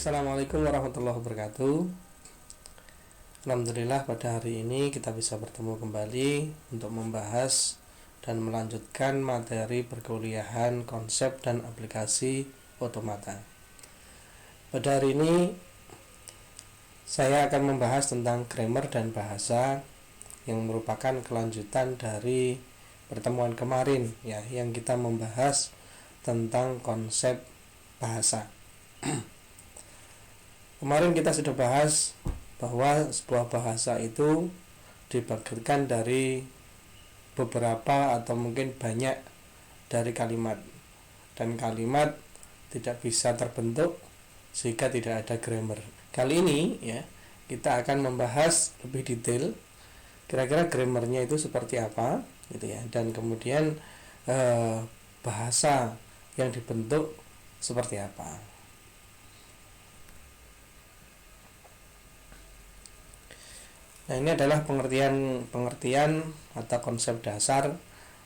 Assalamualaikum warahmatullahi wabarakatuh. Alhamdulillah pada hari ini kita bisa bertemu kembali untuk membahas dan melanjutkan materi perkuliahan konsep dan aplikasi otomata. Pada hari ini saya akan membahas tentang grammar dan bahasa yang merupakan kelanjutan dari pertemuan kemarin ya, yang kita membahas tentang konsep bahasa. Kemarin kita sudah bahas bahwa sebuah bahasa itu dibagikan dari beberapa atau mungkin banyak dari kalimat, dan kalimat tidak bisa terbentuk sehingga tidak ada grammar. Kali ini ya, kita akan membahas lebih detail kira-kira grammarnya itu seperti apa gitu ya, dan kemudian bahasa yang dibentuk seperti apa. Nah, ini adalah pengertian atau konsep dasar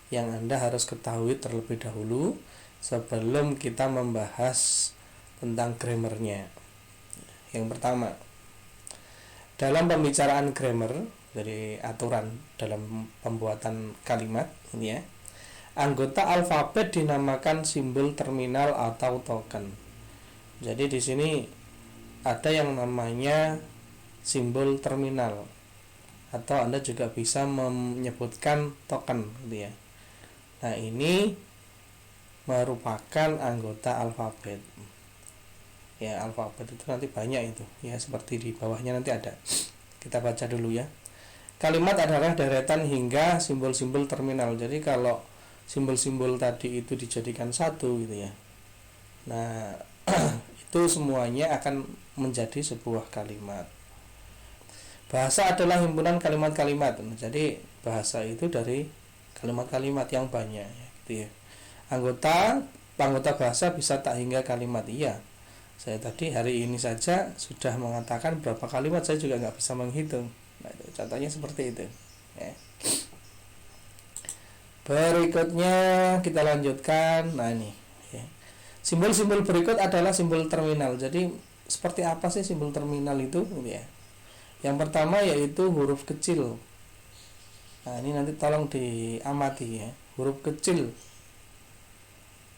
yang Anda harus ketahui terlebih dahulu sebelum kita membahas tentang grammarnya. Yang pertama, dalam pembicaraan grammar, dari aturan dalam pembuatan kalimat ini ya, anggota alfabet dinamakan simbol terminal atau token. Jadi di sini ada yang namanya simbol terminal, atau Anda juga bisa menyebutkan token gitu ya. Nah, ini merupakan anggota alfabet. Ya, alfabet itu nanti banyak itu ya, seperti di bawahnya nanti ada. Kita baca dulu ya. Kalimat adalah deretan hingga simbol-simbol terminal. Jadi kalau simbol-simbol tadi itu dijadikan satu gitu ya. Nah, itu semuanya akan menjadi sebuah kalimat. Bahasa adalah himpunan kalimat-kalimat. Jadi bahasa itu dari kalimat-kalimat yang banyak gitu ya. Anggota bahasa bisa tak hingga kalimat. Iya, saya tadi hari ini saja sudah mengatakan berapa kalimat, saya juga nggak bisa menghitung. Nah, itu contohnya seperti itu ya. Berikutnya kita lanjutkan. Nah, ini ya. Simbol-simbol berikut adalah simbol terminal. Jadi seperti apa sih simbol terminal itu gitu ya. Yang pertama yaitu huruf kecil. Nah, ini nanti tolong diamati ya. Huruf kecil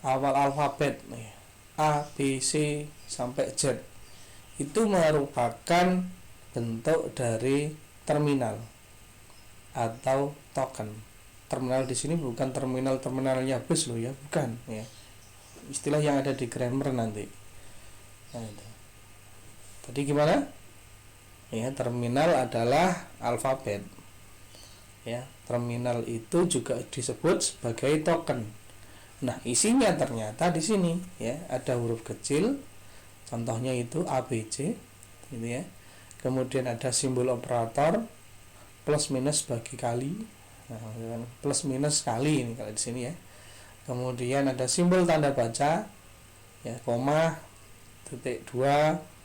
awal alfabet nih, A, B, C sampai Z, itu merupakan bentuk dari terminal atau token. Terminal di sini bukan terminalnya bus loh ya, bukan ya. Istilah yang ada di grammar nanti. Nah, itu. Tadi gimana? Ya, terminal adalah alfabet. Ya, terminal itu juga disebut sebagai token. Nah, isinya ternyata di sini ya, ada huruf kecil, contohnya itu A, B, C gitu ya. Kemudian ada simbol operator plus minus bagi kali. Nah, plus minus kali ini kalau di sini ya. Kemudian ada simbol tanda baca ya, koma, titik 2,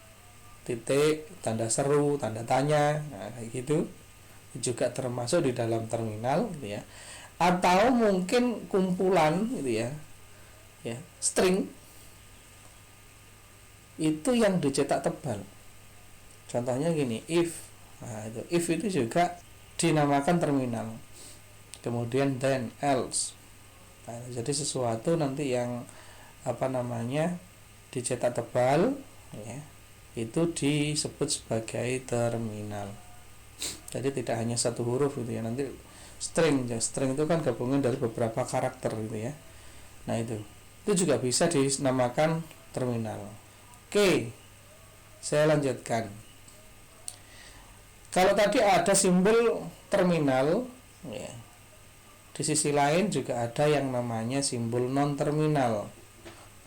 titik, tanda seru, tanda tanya. Nah, kayak gitu juga termasuk di dalam terminal gitu ya. Atau mungkin kumpulan gitu ya. Ya, string itu yang dicetak tebal. Contohnya gini, if. Nah, if itu juga dinamakan terminal. Kemudian then, else. Nah, jadi sesuatu nanti yang dicetak tebal ya, itu disebut sebagai terminal. Jadi tidak hanya satu huruf gitu ya, nanti string ya, string itu kan gabungan dari beberapa karakter gitu ya. Nah, itu juga bisa dinamakan terminal. Oke, saya lanjutkan. Kalau tadi ada simbol terminal ya, di sisi lain juga ada yang namanya simbol non terminal.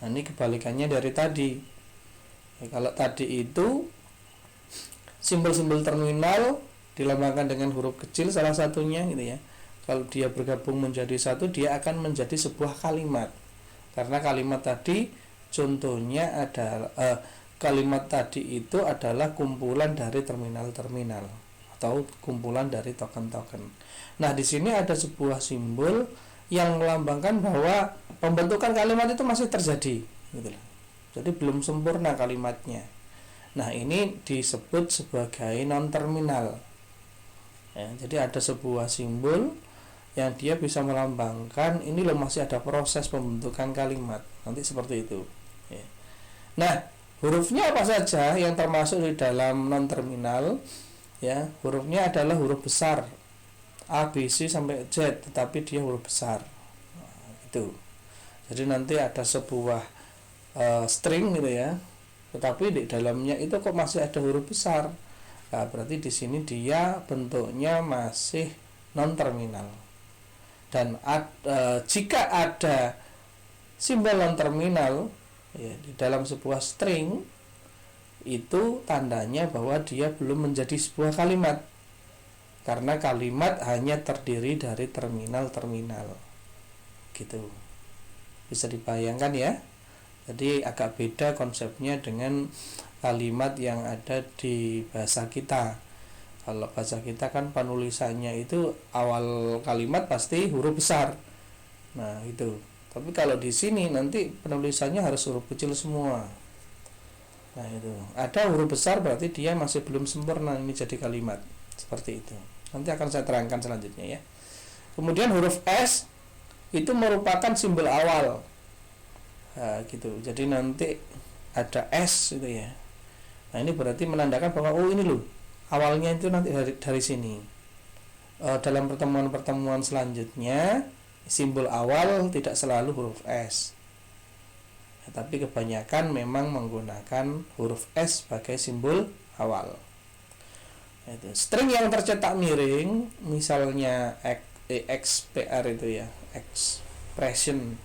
Nah, ini kebalikannya dari tadi. Ya, kalau tadi itu simbol-simbol terminal dilambangkan dengan huruf kecil salah satunya gitu ya. Kalau dia bergabung menjadi satu, dia akan menjadi sebuah kalimat. Karena kalimat tadi contohnya adalah kalimat tadi itu adalah kumpulan dari terminal-terminal atau kumpulan dari token-token. Nah, di sini ada sebuah simbol yang melambangkan bahwa pembentukan kalimat itu masih terjadi gitu loh. Jadi belum sempurna kalimatnya. Nah, ini disebut sebagai non terminal. Ya, jadi ada sebuah simbol yang dia bisa melambangkan ini loh masih ada proses pembentukan kalimat. Nanti seperti itu. Ya. Nah, hurufnya apa saja yang termasuk di dalam non terminal? Ya, hurufnya adalah huruf besar A, B, C sampai Z, tetapi dia huruf besar. Nah, itu. Jadi nanti ada sebuah string gitu ya, tetapi di dalamnya itu kok masih ada huruf besar. Nah, berarti di sini dia bentuknya masih non terminal. Dan jika ada simbol non terminal ya, di dalam sebuah string, itu tandanya bahwa dia belum menjadi sebuah kalimat, karena kalimat hanya terdiri dari terminal-terminal gitu. Bisa dibayangkan ya. Jadi agak beda konsepnya dengan kalimat yang ada di bahasa kita. Kalau bahasa kita kan penulisannya itu awal kalimat pasti huruf besar. Nah, itu. Tapi kalau di sini nanti penulisannya harus huruf kecil semua. Nah, itu. Ada huruf besar berarti dia masih belum sempurna ini jadi kalimat. Seperti itu. Nanti akan saya terangkan selanjutnya ya. Kemudian huruf S itu merupakan simbol awal. Nah, gitu. Jadi nanti ada S itu ya. Nah, ini berarti menandakan bahwa oh ini loh, awalnya itu nanti dari sini. Dalam pertemuan-pertemuan selanjutnya simbol awal tidak selalu huruf S. Ya, tapi kebanyakan memang menggunakan huruf S sebagai simbol awal. Itu. String yang tercetak miring, misalnya XPR itu ya, expression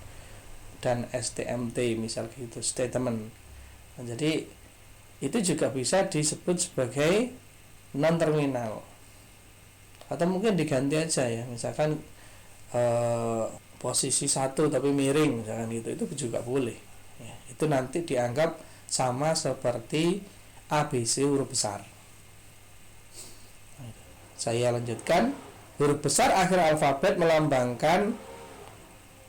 dan STMT misal gitu, statement. Nah, jadi itu juga bisa disebut sebagai non terminal. Atau mungkin diganti aja ya, misalkan posisi 1 tapi miring misalkan gitu, itu juga boleh. Ya, itu nanti dianggap sama seperti ABC huruf besar. Saya lanjutkan. Huruf besar akhir alfabet melambangkan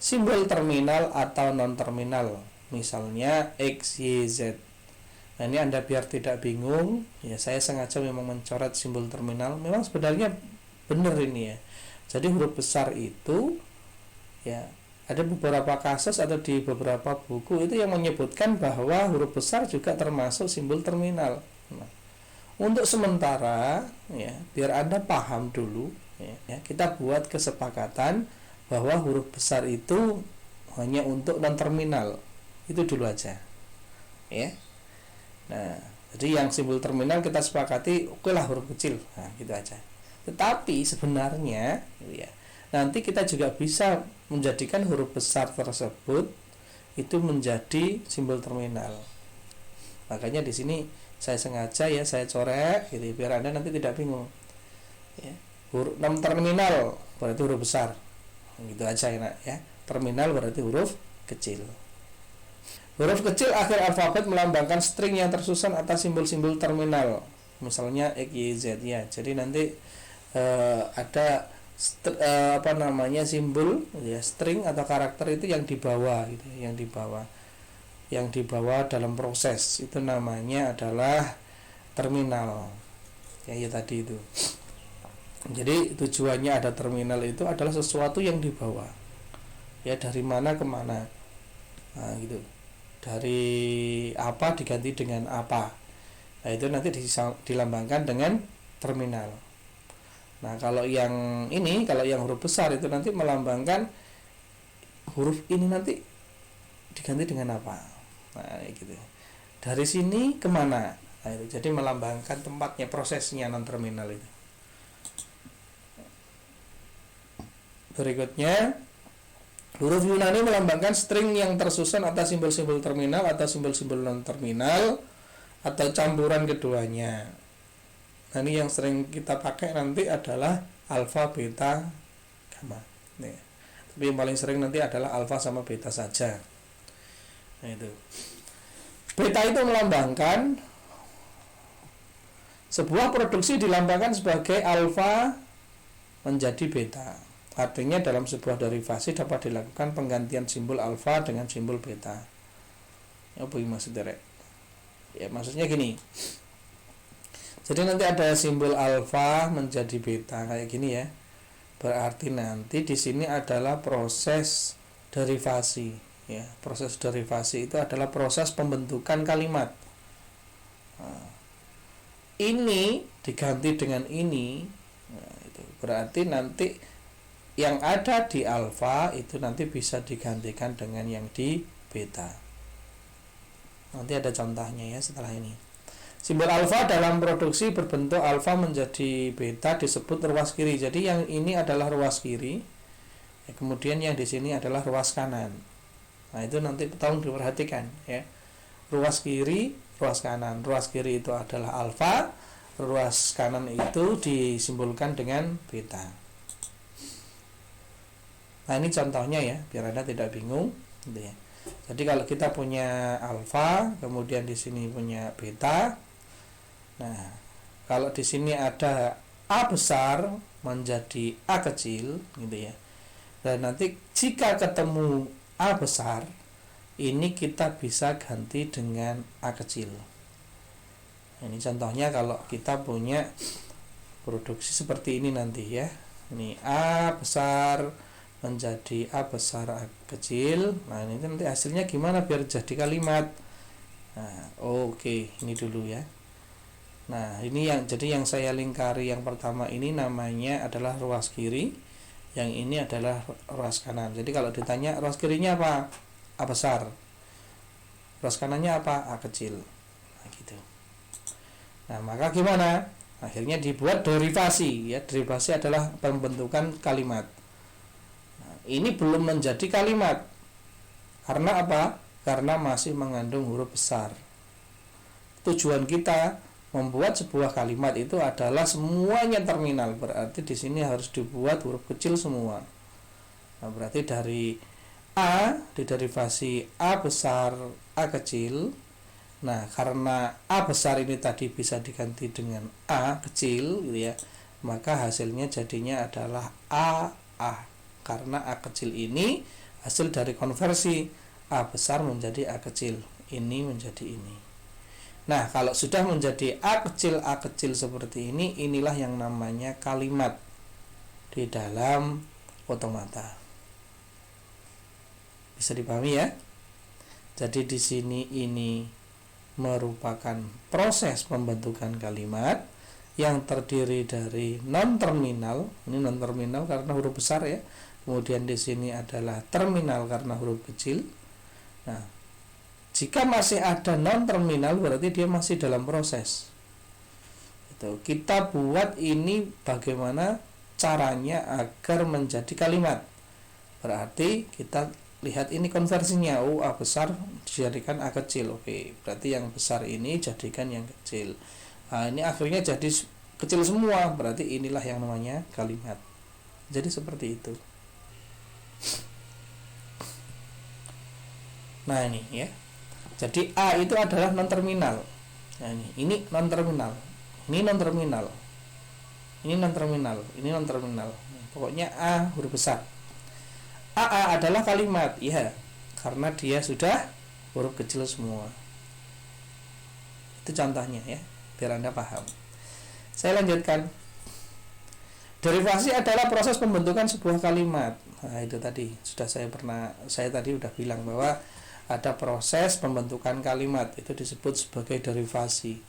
simbol terminal atau non terminal, misalnya X, Y, Z. Nah, ini Anda biar tidak bingung ya, saya sengaja memang mencoret simbol terminal. Memang sebenarnya benar ini ya. Jadi huruf besar itu ya, ada beberapa kasus atau di beberapa buku itu yang menyebutkan bahwa huruf besar juga termasuk simbol terminal. Nah, untuk sementara ya, biar Anda paham dulu ya, kita buat kesepakatan bahwa huruf besar itu hanya untuk non terminal. Itu dulu aja. Ya. Nah, jadi yang simbol terminal kita sepakati oke lah huruf kecil. Nah, gitu aja. Tetapi sebenarnya ya, nanti kita juga bisa menjadikan huruf besar tersebut itu menjadi simbol terminal. Makanya di sini saya sengaja ya saya coret gitu biar Anda nanti tidak bingung. Ya. Huruf non terminal berarti huruf besar. Gitu aja enak ya. Terminal berarti huruf kecil. Huruf kecil akhir alfabet melambangkan string yang tersusun atas simbol-simbol terminal. Misalnya X, Y, Z ya. Jadi nanti ada simbol ya, string atau karakter itu yang dibawa gitu, yang dibawa dalam proses itu namanya adalah terminal. Ya tadi itu. Jadi tujuannya ada terminal itu adalah sesuatu yang dibawa. Ya dari mana ke mana. Nah, gitu. Dari apa diganti dengan apa. Nah, itu nanti dilambangkan dengan terminal. Nah, kalau yang huruf besar itu nanti melambangkan huruf ini nanti diganti dengan apa. Nah, gitu. Dari sini kemana? Nah, itu jadi melambangkan tempatnya, prosesnya non terminal itu. Berikutnya, huruf Yunani melambangkan string yang tersusun atas simbol-simbol terminal atau simbol-simbol non terminal atau campuran keduanya. Nah, ini yang sering kita pakai nanti adalah alfa, beta, gamma. Nih. Tapi yang paling sering nanti adalah alfa sama beta saja. Nah, itu. Beta itu melambangkan sebuah produksi dilambangkan sebagai alfa menjadi beta. Artinya dalam sebuah derivasi dapat dilakukan penggantian simbol alfa dengan simbol beta. Apa yang maksudnya? Ya maksudnya gini. Jadi nanti ada simbol alfa menjadi beta kayak gini ya. Berarti nanti di sini adalah proses derivasi ya. Proses derivasi itu adalah proses pembentukan kalimat. Nah, ini diganti dengan ini. Nah, itu berarti nanti yang ada di alfa itu nanti bisa digantikan dengan yang di beta. Nanti ada contohnya ya setelah ini. Simbol alfa dalam produksi berbentuk alfa menjadi beta disebut ruas kiri. Jadi yang ini adalah ruas kiri. Ya, kemudian yang di sini adalah ruas kanan. Nah, itu nanti tolong diperhatikan ya. Ruas kiri, ruas kanan. Ruas kiri itu adalah alfa, ruas kanan itu disimbolkan dengan beta. Nah, ini contohnya ya, biar Anda tidak bingung gitu ya. Jadi kalau kita punya alfa, kemudian di sini punya beta. Nah, kalau di sini ada A besar menjadi A kecil gitu ya. Dan nanti jika ketemu A besar, ini kita bisa ganti dengan A kecil. Ini contohnya kalau kita punya produksi seperti ini nanti ya. Ini A besar menjadi A besar A kecil. Nah, ini nanti hasilnya gimana biar jadi kalimat. Nah, oke, ini dulu ya. Nah, ini yang saya lingkari yang pertama ini namanya adalah ruas kiri, yang ini adalah ruas kanan. Jadi kalau ditanya ruas kirinya apa? A besar. Ruas kanannya apa? A kecil. Nah, gitu. Nah, maka gimana? Akhirnya dibuat derivasi ya. Derivasi adalah pembentukan kalimat. Nah, ini belum menjadi kalimat. Karena apa? Karena masih mengandung huruf besar. Tujuan kita membuat sebuah kalimat itu adalah semuanya terminal, berarti di sini harus dibuat huruf kecil semua. Nah, berarti dari A diderivasi A besar A kecil. Nah, karena A besar ini tadi bisa diganti dengan A kecil gitu ya, maka hasilnya jadinya adalah A. Karena A kecil ini hasil dari konversi A besar menjadi A kecil, ini menjadi ini. Nah, kalau sudah menjadi A kecil seperti ini, inilah yang namanya kalimat di dalam otomata. Bisa dipahami ya? Jadi di sini ini merupakan proses pembentukan kalimat yang terdiri dari non terminal. Ini non terminal karena huruf besar ya. Kemudian di sini adalah terminal karena huruf kecil. Nah, jika masih ada non terminal berarti dia masih dalam proses. Itu kita buat ini bagaimana caranya agar menjadi kalimat. Berarti kita lihat ini konversinya. A besar dijadikan A kecil. Oke, berarti yang besar ini jadikan yang kecil. Nah, ini akhirnya jadi kecil semua. Berarti inilah yang namanya kalimat. Jadi seperti itu. Nah, ini ya. Jadi A itu adalah non terminal. Nah, ini non terminal. Ini non terminal. Ini non terminal. Ini non terminal. Pokoknya A huruf besar. A adalah kalimat, ya, karena dia sudah huruf kecil semua. Itu contohnya ya, biar Anda paham. Saya lanjutkan. Derivasi adalah proses pembentukan sebuah kalimat. Nah, itu tadi saya tadi udah bilang bahwa ada proses pembentukan kalimat, itu disebut sebagai derivasi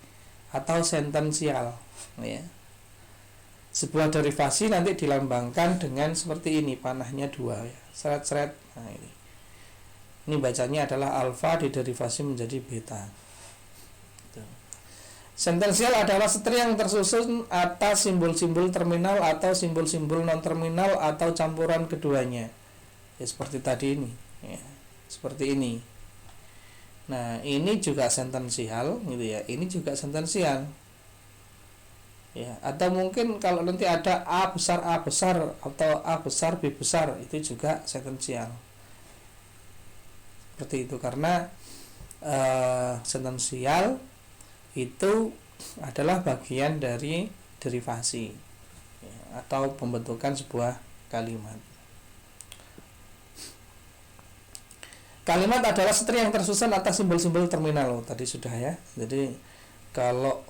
atau sentensial ya. Sebuah derivasi nanti dilambangkan dengan seperti ini, panahnya 2 ya, seret-seret. Nah, ini bacanya adalah alfa diderivasi menjadi beta. Sentensial adalah setri yang tersusun atas simbol-simbol terminal atau simbol-simbol non terminal atau campuran keduanya ya, seperti tadi ini ya. Seperti ini. Nah, ini juga sentensial gitu ya. Ini juga sentensial. Ya, atau mungkin kalau nanti ada A besar atau A besar B besar, itu juga sentensial. Seperti itu karena sentensial itu adalah bagian dari derivasi ya, atau pembentukan sebuah kalimat. Kalimat adalah setri yang tersusun atas simbol-simbol terminal. Tadi sudah ya. Jadi kalau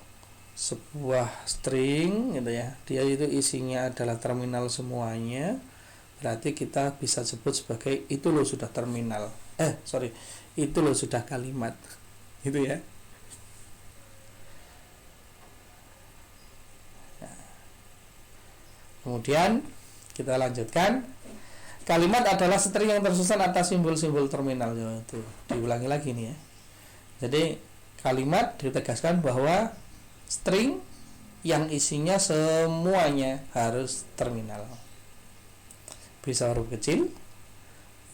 sebuah string gitu ya, dia itu isinya adalah terminal semuanya, berarti kita bisa sebut sebagai itu loh sudah terminal. Itu loh sudah kalimat. Gitu ya. Kemudian kita lanjutkan. Kalimat adalah string yang tersusun atas simbol-simbol terminal. Itu diulangi lagi nih ya. Jadi kalimat ditegaskan bahwa string yang isinya semuanya harus terminal. Bisa huruf kecil,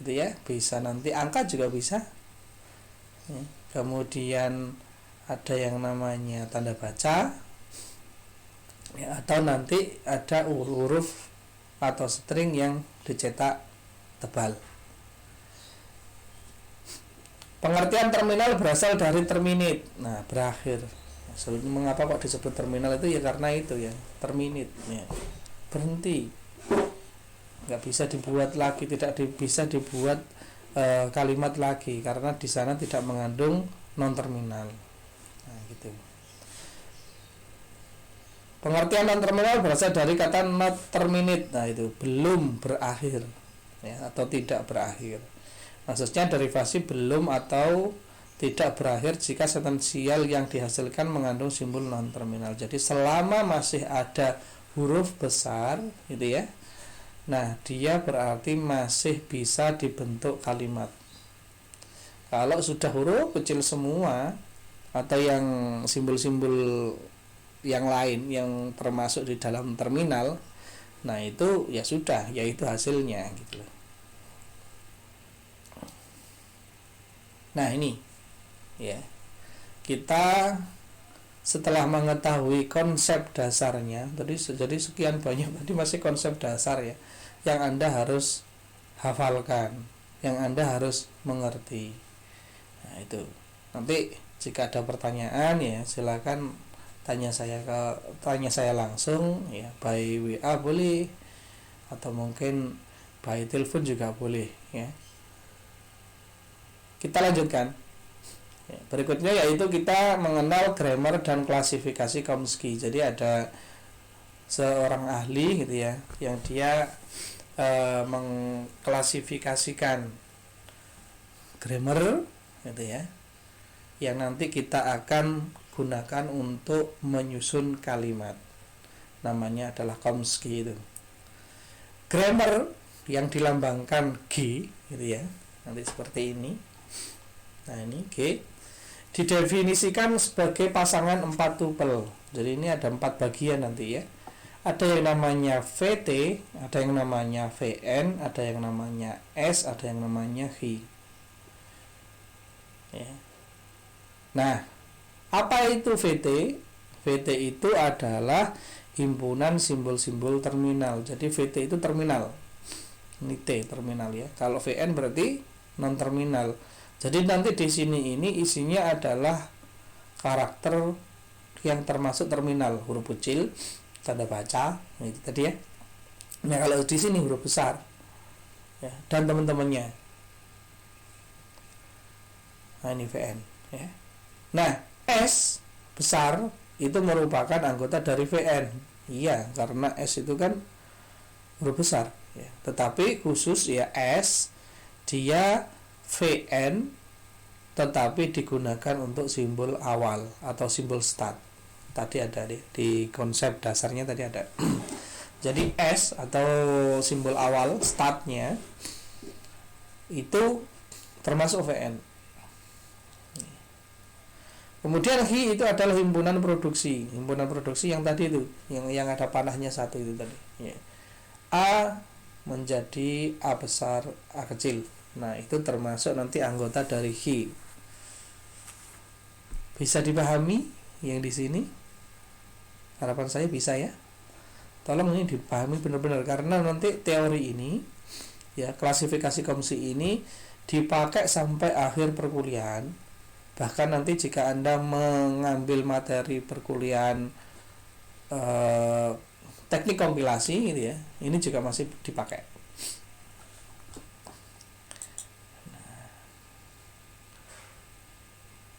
gitu ya. Bisa nanti angka juga bisa. Kemudian ada yang namanya tanda baca, ya, atau nanti ada huruf atau string yang dicetak tebal. Pengertian terminal berasal dari terminate. Nah, berakhir. Mengapa kok disebut terminal itu ya karena itu ya, terminate ya. Berhenti. Nggak bisa dibuat lagi, bisa dibuat kalimat lagi karena di sana tidak mengandung non terminal. Nah, gitu. Pengertian non terminal berasal dari kata not terminate. Nah, itu belum berakhir ya, atau tidak berakhir. Maksudnya derivasi belum atau tidak berakhir jika sentensial yang dihasilkan mengandung simbol non terminal. Jadi selama masih ada huruf besar gitu ya. Nah, dia berarti masih bisa dibentuk kalimat. Kalau sudah huruf kecil semua atau yang simbol-simbol yang lain yang termasuk di dalam terminal, nah itu ya sudah, yaitu hasilnya gitu. Nah, ini ya. Kita setelah mengetahui konsep dasarnya, jadi sekian banyak tadi masih konsep dasar ya yang Anda harus hafalkan, yang Anda harus mengerti. Nah, itu. Nanti jika ada pertanyaan ya silakan tanya saya langsung ya, by WA boleh atau mungkin by telepon juga boleh ya. Kita lanjutkan. Berikutnya yaitu kita mengenal grammar dan klasifikasi Chomsky. Jadi ada seorang ahli gitu ya yang dia mengklasifikasikan grammar gitu ya, yang nanti kita akan gunakan untuk menyusun kalimat. Namanya adalah Chomsky itu. Grammar yang dilambangkan G gitu ya. Nanti seperti ini. Nah, ini G didefinisikan sebagai pasangan 4 tupel. Jadi ini ada 4 bagian nanti ya. Ada yang namanya VT, ada yang namanya VN, ada yang namanya S, ada yang namanya H. Ya. Nah, apa itu VT? VT itu adalah himpunan simbol-simbol terminal. Jadi VT itu terminal. Ini T terminal ya. Kalau VN berarti non terminal. Jadi nanti di sini ini isinya adalah karakter yang termasuk terminal, huruf kecil, tanda baca, itu tadi ya. Nah, kalau di sini huruf besar ya, dan teman-temannya. Nah, ini VN ya. Nah, S besar itu merupakan anggota dari VN. Iya, karena S itu kan huruf besar ya. Tetapi khusus ya S dia VN tetapi digunakan untuk simbol awal atau simbol start. Tadi ada di konsep dasarnya tadi ada. Jadi S atau simbol awal startnya itu termasuk VN. Kemudian Hi itu adalah himpunan produksi yang tadi itu, yang ada panahnya satu itu tadi. Ya. A menjadi A besar A kecil. Nah, itu termasuk nanti anggota dari Hi. Bisa dipahami yang di sini? Harapan saya bisa ya. Tolong ini dipahami benar-benar karena nanti teori ini ya, klasifikasi Chomsky ini dipakai sampai akhir perkuliahan. Bahkan nanti jika Anda mengambil materi perkuliahan teknik kompilasi gitu ya, ini juga masih dipakai.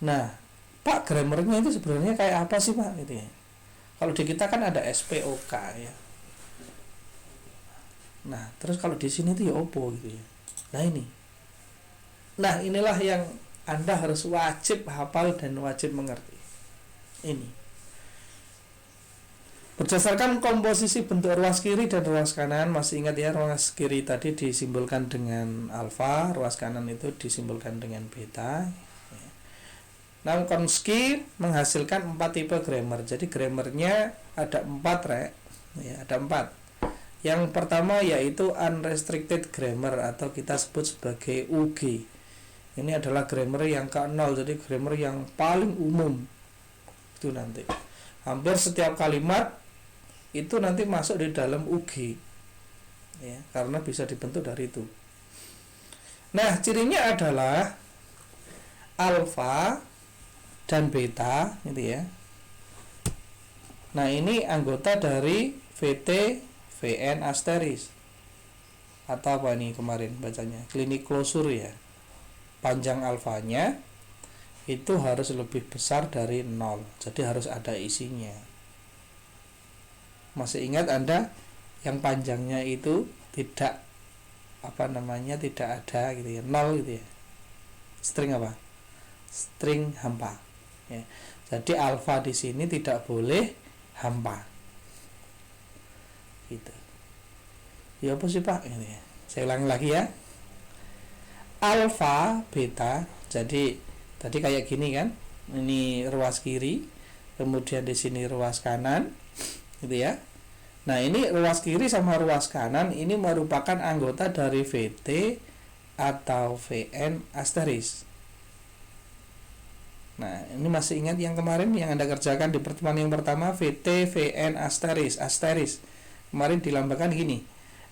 Nah, Pak, grammarnya itu sebenarnya kayak apa sih Pak? Gitu ya. Kalau di kita kan ada SPOK ya. Nah, terus kalau di sini tuh ya opo gitu ya. Nah ini. Nah inilah yang Anda harus wajib hafal dan wajib mengerti. Ini. Berdasarkan komposisi bentuk ruas kiri dan ruas kanan, masih ingat ya, ruas kiri tadi disimbolkan dengan alfa, ruas kanan itu disimbolkan dengan beta. Nah, Chomsky menghasilkan 4 tipe grammar. Jadi grammarnya ada 4 ya, ada 4. Yang pertama yaitu unrestricted grammar atau kita sebut sebagai UG. Ini adalah grammar yang ke-0, jadi grammar yang paling umum. Itu nanti hampir setiap kalimat itu nanti masuk di dalam UG. Ya, karena bisa dibentuk dari itu. Nah, cirinya adalah alfa dan beta gitu ya. Nah, ini anggota dari VT VN asteris. Atau apa nih kemarin bacanya? Klinik closure ya. Panjang alfanya itu harus lebih besar dari 0. Jadi harus ada isinya. Masih ingat Anda yang panjangnya itu tidak tidak ada gitu ya, 0 gitu ya. String apa? String hampa. Ya. Jadi alfa di sini tidak boleh hampa. Gitu. Ya apa sih Pak? Ini ya. Saya ulangi lagi ya. Alfa, beta. Jadi tadi kayak gini kan? Ini ruas kiri, kemudian di sini ruas kanan, gitu ya. Nah, ini ruas kiri sama ruas kanan ini merupakan anggota dari VT atau VN asteris. Nah, ini masih ingat yang kemarin yang Anda kerjakan di pertemuan yang pertama, VT VN asteris. Kemarin dilambangkan gini,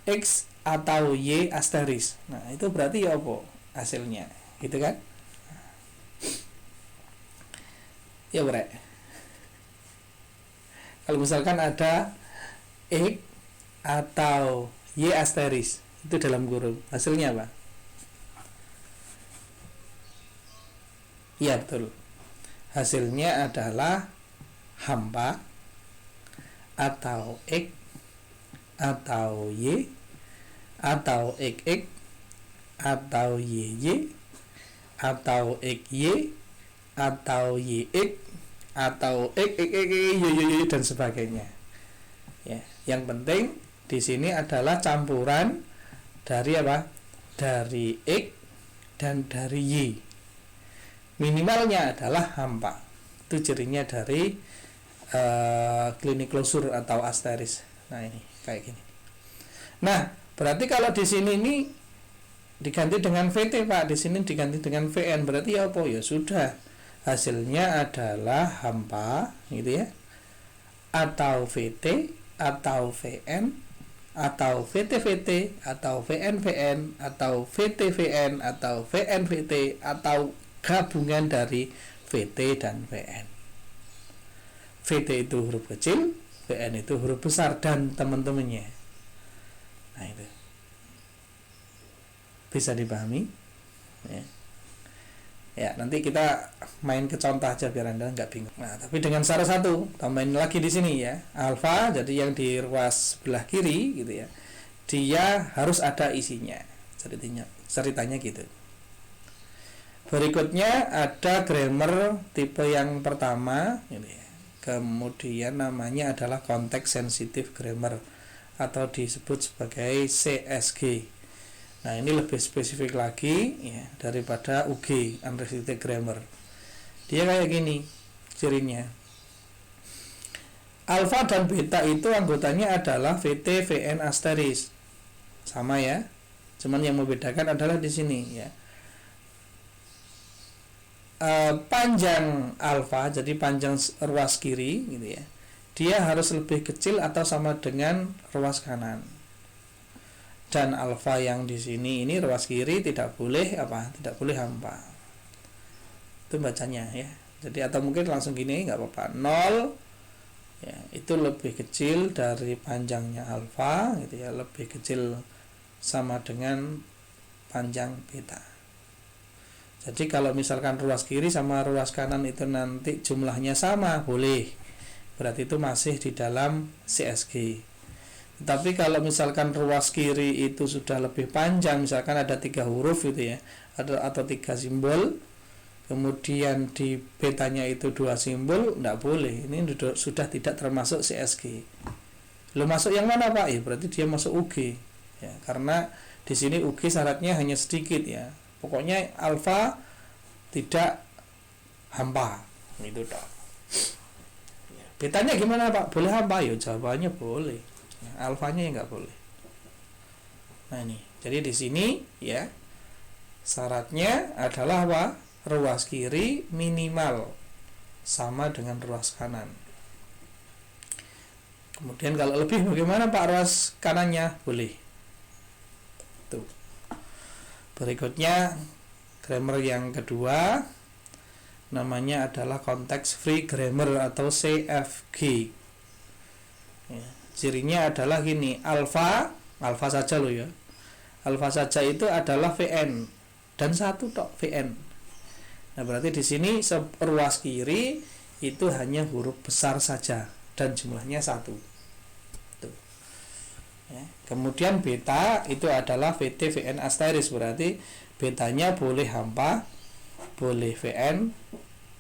X atau Y asteris. Nah, itu berarti ya apa hasilnya, gitu kan? Ya, Bre. Kalau misalkan ada X atau Y asteris, itu dalam kurung, hasilnya apa? Ya, betul. Hasilnya adalah hampa atau X atau Y atau XX atau YY atau XY atau YX atau XXY dan sebagainya. Ya, yang penting di sini adalah campuran dari apa? Dari X dan dari Y. Minimalnya adalah hampa. Itu cirinya dari klinik closure atau asteris. Nah, ini kayak gini. Nah, berarti kalau di sini ini diganti dengan VT, Pak. Di sini diganti dengan VN. Berarti ya apa? Ya sudah. Hasilnya adalah hampa, gitu ya. Atau VT atau VN atau VT-VT atau VN-VN atau VT-VN atau VN-VT atau gabungan dari VT dan VN. VT itu huruf kecil, VN itu huruf besar dan teman-temannya. Nah, itu bisa dipahami ya. Ya, nanti kita main ke contoh aja biar Anda nggak bingung. Nah, tapi dengan syarat satu, tambahin lagi di sini ya. Alfa, jadi yang di ruas sebelah kiri gitu ya. Dia harus ada isinya. Ceritanya gitu. Berikutnya ada grammar tipe yang pertama gitu ya. Kemudian namanya adalah context sensitive grammar atau disebut sebagai CSG. Nah, ini lebih spesifik lagi ya daripada UG, unrestricted grammar. Dia kayak gini cirinya. Alfa dan beta itu anggotanya adalah VT VN asteris. Sama ya. Cuman yang membedakan adalah di sini ya. Panjang alfa, jadi panjang ruas kiri gitu ya, dia harus lebih kecil atau sama dengan ruas kanan. Dan alfa yang di sini ini ruas kiri tidak boleh hampa. Itu bacanya ya. Jadi atau mungkin langsung gini nggak apa-apa, 0 ya, itu lebih kecil dari panjangnya alfa gitu ya, lebih kecil sama dengan panjang beta. Jadi kalau misalkan ruas kiri sama ruas kanan itu nanti jumlahnya sama, boleh. berarti itu masih di dalam CSG. Tapi kalau misalkan ruas kiri itu sudah lebih panjang, misalkan ada 3 huruf gitu ya, atau 3 simbol, kemudian di betanya itu 2 simbol, tidak boleh. Ini sudah tidak termasuk CSG. Lo masuk yang mana Pak? Ya berarti dia masuk UG. Ya, karena di sini UG syaratnya hanya sedikit ya. Pokoknya alfa tidak hampa. Itu toh. Betanya gimana Pak? Boleh hampa? Ya jawabannya boleh. Ya, alfanya yang nggak boleh. Nah ini, jadi di sini ya syaratnya adalah apa? Ruas kiri minimal sama dengan ruas kanan. Kemudian kalau lebih bagaimana Pak? Ruas kanannya boleh. Tuh. Berikutnya grammar yang kedua namanya adalah konteks free grammar atau CFG. Ya, cirinya adalah gini, alfa saja loh ya. Alfa saja itu adalah VN dan satu tok VN. Nah, berarti di sini ruas kiri itu hanya huruf besar saja dan jumlahnya 1. Tuh. Ya. Kemudian beta itu adalah VT VN asteris, berarti betanya boleh hampa, boleh VN,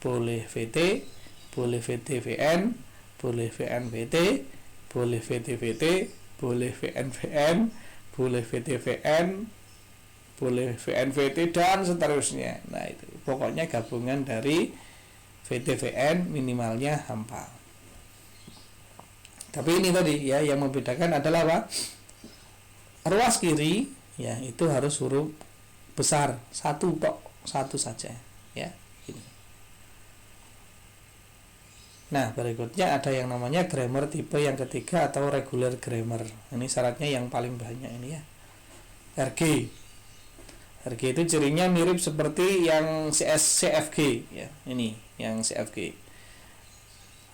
boleh VT, boleh VT VN, boleh VN VT, boleh VT VT, boleh VN VN, boleh VT VN, boleh VN VT dan seterusnya. Nah itu pokoknya gabungan dari VT VN minimalnya hampa. Tapi ini tadi ya yang membedakan adalah apa? Ruas kiri ya itu harus huruf besar, satu saja ya. Ini. Nah berikutnya ada yang namanya grammar tipe yang ketiga atau regular grammar. Ini syaratnya yang paling banyak ini ya. RG itu cirinya mirip seperti yang CFG ya. Ini yang CFG.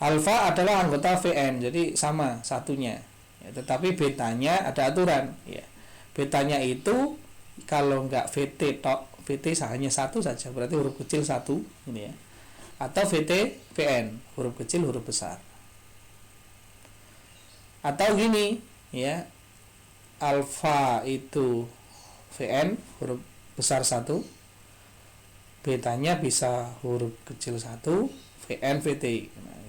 Alfa adalah anggota VN, jadi sama satunya. Ya, tetapi betanya ada aturan ya. Betanya itu kalau enggak VT tok, VT hanya satu saja, berarti huruf kecil 1 ini ya. Atau VT VN, huruf kecil huruf besar. Atau gini ya. Alfa itu VN huruf besar 1, betanya bisa huruf kecil 1, VN VT. Nah,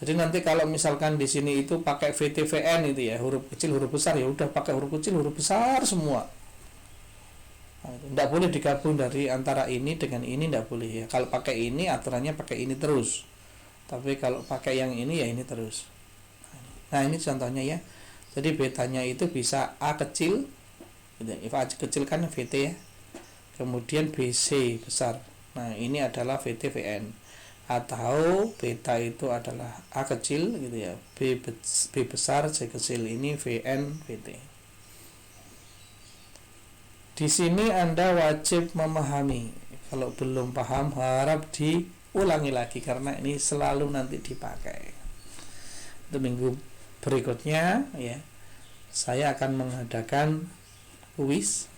jadi nanti kalau misalkan di sini itu pakai VT VN itu ya, huruf kecil huruf besar, ya udah pakai huruf kecil huruf besar semua. Tidak boleh digabung dari antara ini dengan ini, tidak boleh ya. Kalau pakai ini aturannya pakai ini terus, tapi kalau pakai yang ini ya ini terus. Nah ini contohnya ya. Jadi betanya itu bisa A kecil, if A kecil kan VT ya, kemudian BC besar. Nah ini adalah VT VN. Atau beta itu adalah A kecil gitu ya, B besar, C kecil, ini VN VT. Di sini Anda wajib memahami. Kalau belum paham harap diulangi lagi karena ini selalu nanti dipakai. Untuk minggu berikutnya ya, saya akan mengadakan kuis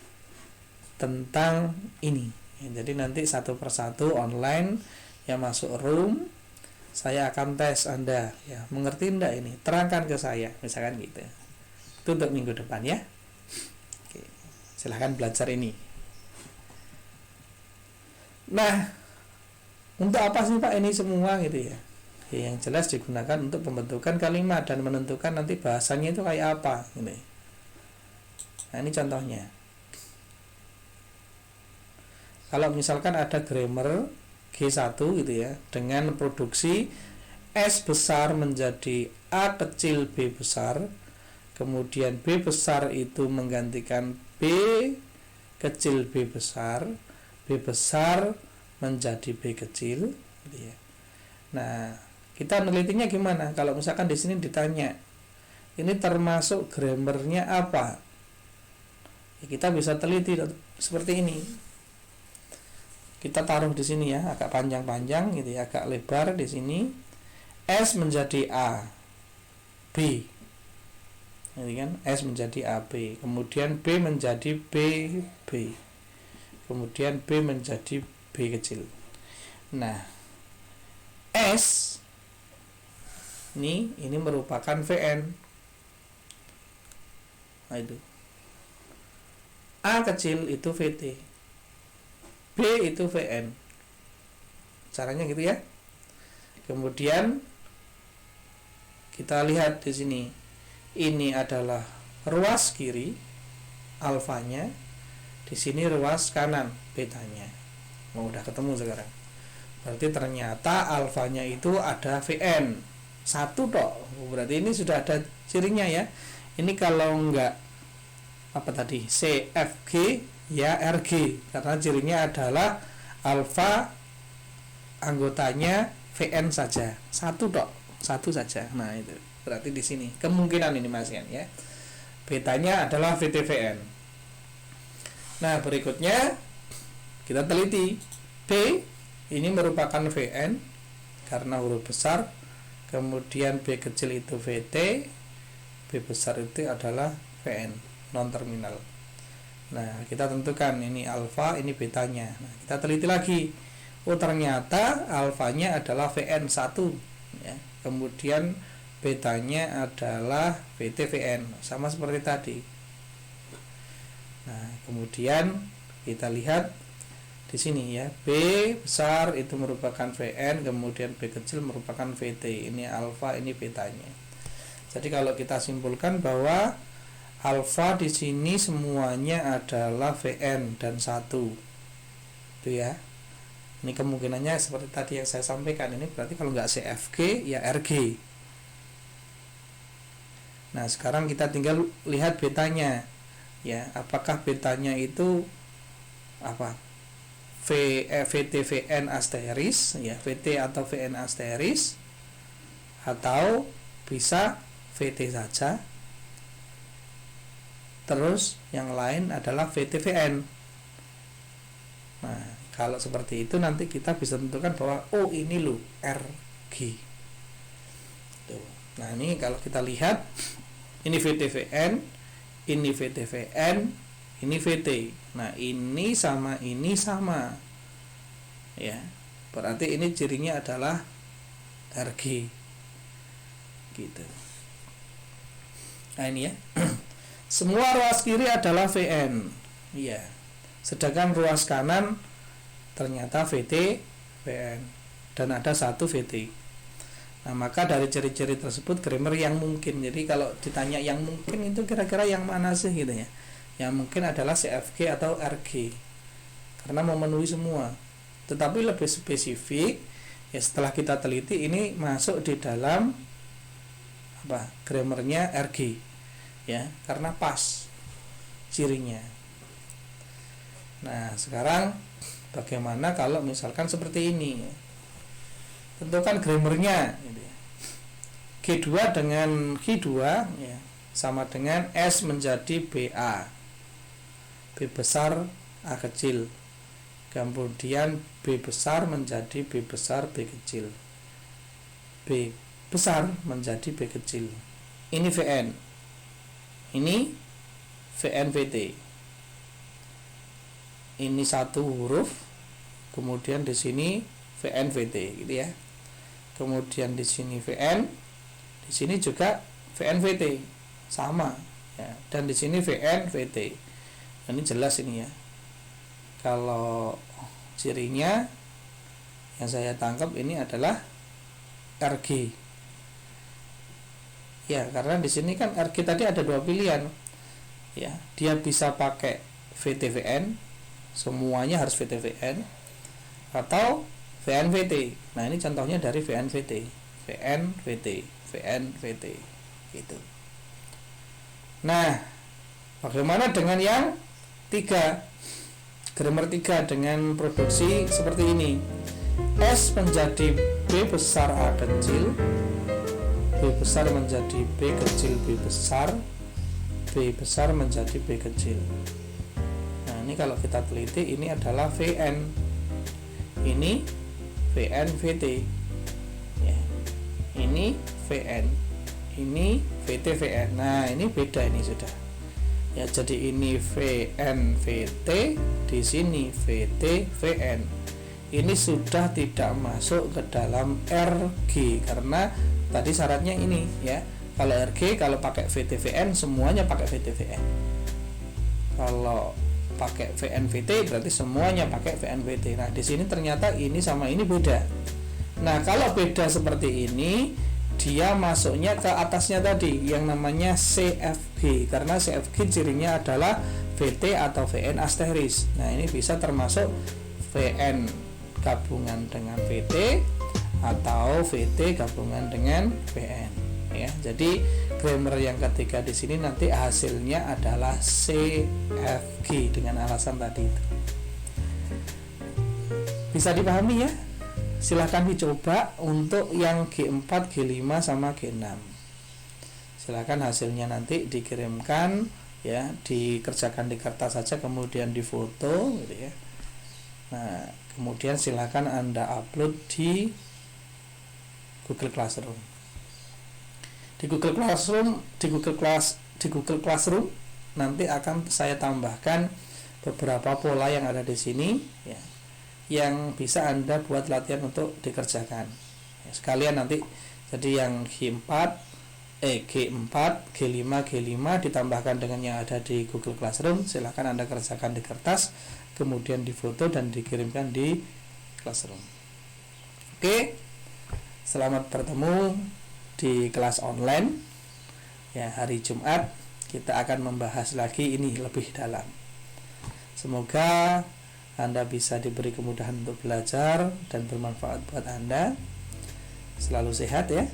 tentang ini. Ya, jadi nanti satu persatu online yang masuk room saya akan tes Anda ya, mengerti enggak ini? Terangkan ke saya, misalkan gitu. Itu untuk minggu depan ya. Silahkan belajar ini. Nah, untuk apa sih Pak ini semua gitu ya? Ya yang jelas digunakan untuk pembentukan kalimat dan menentukan nanti bahasanya itu kayak apa gitu. Nah ini contohnya. Kalau misalkan ada grammar G1 gitu ya, dengan produksi S besar menjadi A kecil B besar, kemudian B besar itu menggantikan B kecil B besar, B besar menjadi B kecil gitu ya. Nah, kita menelitinya gimana? Kalau misalkan di sini ditanya, ini termasuk grammarnya apa? Ya, kita bisa teliti seperti ini. Kita taruh di sini ya, agak panjang-panjang gitu ya, agak lebar di sini. S menjadi A, B. Ini kan S menjadi AB, kemudian B menjadi B, kemudian B menjadi B kecil. Nah, S ini merupakan Vn. Nah itu A kecil itu Vt, B itu Vn. Caranya gitu ya. Kemudian kita lihat di sini, ini adalah ruas kiri alfanya, di sini ruas kanan betanya. Udah ketemu sekarang. Berarti ternyata alfanya itu ada Vn 1 tok. Berarti ini sudah ada cirinya ya. Ini kalau enggak apa tadi CFG ya RG, karena cirinya adalah alfa anggotanya Vn saja, 1 tok, 1 saja. Nah itu berarti di sini kemungkinan ini Mas Yan ya. Betanya adalah VTVN. Nah berikutnya kita teliti, B ini merupakan Vn karena huruf besar, kemudian B kecil itu Vt, B besar itu adalah Vn non terminal. Nah kita tentukan ini alfa, ini betanya. Nah kita teliti lagi, oh ternyata alfanya adalah Vn 1 ya. Kemudian betanya adalah VTVN, sama seperti tadi. Nah kemudian kita lihat di sini ya, B besar itu merupakan Vn, kemudian B kecil merupakan Vt. Ini alfa, ini betanya. Jadi kalau kita simpulkan bahwa alfa di sini semuanya adalah Vn dan 1. Itu ya. Ini kemungkinannya seperti tadi yang saya sampaikan. Ini berarti kalau nggak CFG ya RG. Nah, sekarang kita tinggal lihat betanya. Ya, apakah betanya itu apa? VTVN asteris ya, VT atau VN asteris, atau bisa VT saja, terus yang lain adalah VTVN. Nah kalau seperti itu nanti kita bisa tentukan bahwa oh ini loh RG tuh. Nah ini kalau kita lihat, ini VTVN, ini VTVN, ini VT. Nah ini sama ya, berarti ini cirinya adalah RG gitu. Nah ini ya, semua ruas kiri adalah Vn ya, sedangkan ruas kanan ternyata VT Vn dan ada 1 VT. Nah maka dari ciri-ciri tersebut grammar yang mungkin. Jadi kalau ditanya yang mungkin itu kira-kira yang mana sih gitu ya, yang mungkin adalah CFG atau RG karena memenuhi semua. Tetapi lebih spesifik ya, setelah kita teliti ini masuk di dalam apa, grammarnya RG ya, karena pas cirinya. Nah sekarang bagaimana kalau misalkan seperti ini, tentukan grammarnya gitu ya. G2 dengan G2 ya, sama dengan S menjadi BA, B besar A kecil, kemudian B besar menjadi B besar B kecil, B besar menjadi B kecil. Ini Vn, ini Vn VT, ini satu huruf, kemudian di sini Vn VT gitu ya. Kemudian di sini Vn, di sini juga Vn VT sama ya, dan di sini Vn VT. Ini jelas ini ya. Kalau cirinya yang saya tangkap ini adalah RG. Ya, karena di sini kan RG tadi ada dua pilihan. Ya, dia bisa pakai VTVN, semuanya harus VTVN, atau VNVT. Nah, ini contohnya dari VNVT, VNVT, VNVT gitu. Nah, bagaimana dengan yang 3? Grammar 3 dengan produksi seperti ini. S menjadi B besar A kecil, B besar menjadi B kecil B besar, B besar menjadi B kecil. Nah, ini kalau kita teliti ini adalah Vn, ini Vn VT ya. Ini Vn, ini VT Vn. Nah, ini beda ini sudah. Ya, jadi ini Vn VT, di sini VT Vn. Ini sudah tidak masuk ke dalam RG karena tadi syaratnya ini ya. Kalau RG, kalau pakai VT-VN semuanya pakai VT-VN. Kalau pakai VN-VT berarti semuanya pakai VN-VT. Nah, di sini ternyata ini sama ini beda. Nah, kalau beda seperti ini, dia masuknya ke atasnya tadi yang namanya CFG, karena CFG cirinya adalah VT atau VN asteris. Nah, ini bisa termasuk VN gabungan dengan VT atau VT gabungan dengan VN ya. Jadi grammar yang ketiga di sini nanti hasilnya adalah CFG dengan alasan tadi itu. Bisa dipahami ya? Silahkan dicoba untuk yang G4, G5 sama G6. Silahkan hasilnya nanti dikirimkan ya, dikerjakan di kertas saja kemudian difoto gitu ya. Nah, kemudian silahkan Anda upload di Google Classroom. Di Google Classroom nanti akan saya tambahkan beberapa pola yang ada di sini ya, yang bisa Anda buat latihan untuk dikerjakan ya, sekalian nanti. Jadi yang G4, G5 ditambahkan dengan yang ada di Google Classroom, silahkan Anda kerjakan di kertas kemudian difoto dan dikirimkan di Classroom. Oke, selamat bertemu di kelas online ya, hari Jumat. Kita akan membahas lagi ini lebih dalam. Semoga Anda bisa diberi kemudahan untuk belajar dan bermanfaat buat Anda. Selalu sehat ya.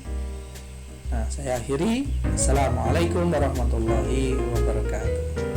Nah, saya akhiri. Assalamualaikum warahmatullahi wabarakatuh.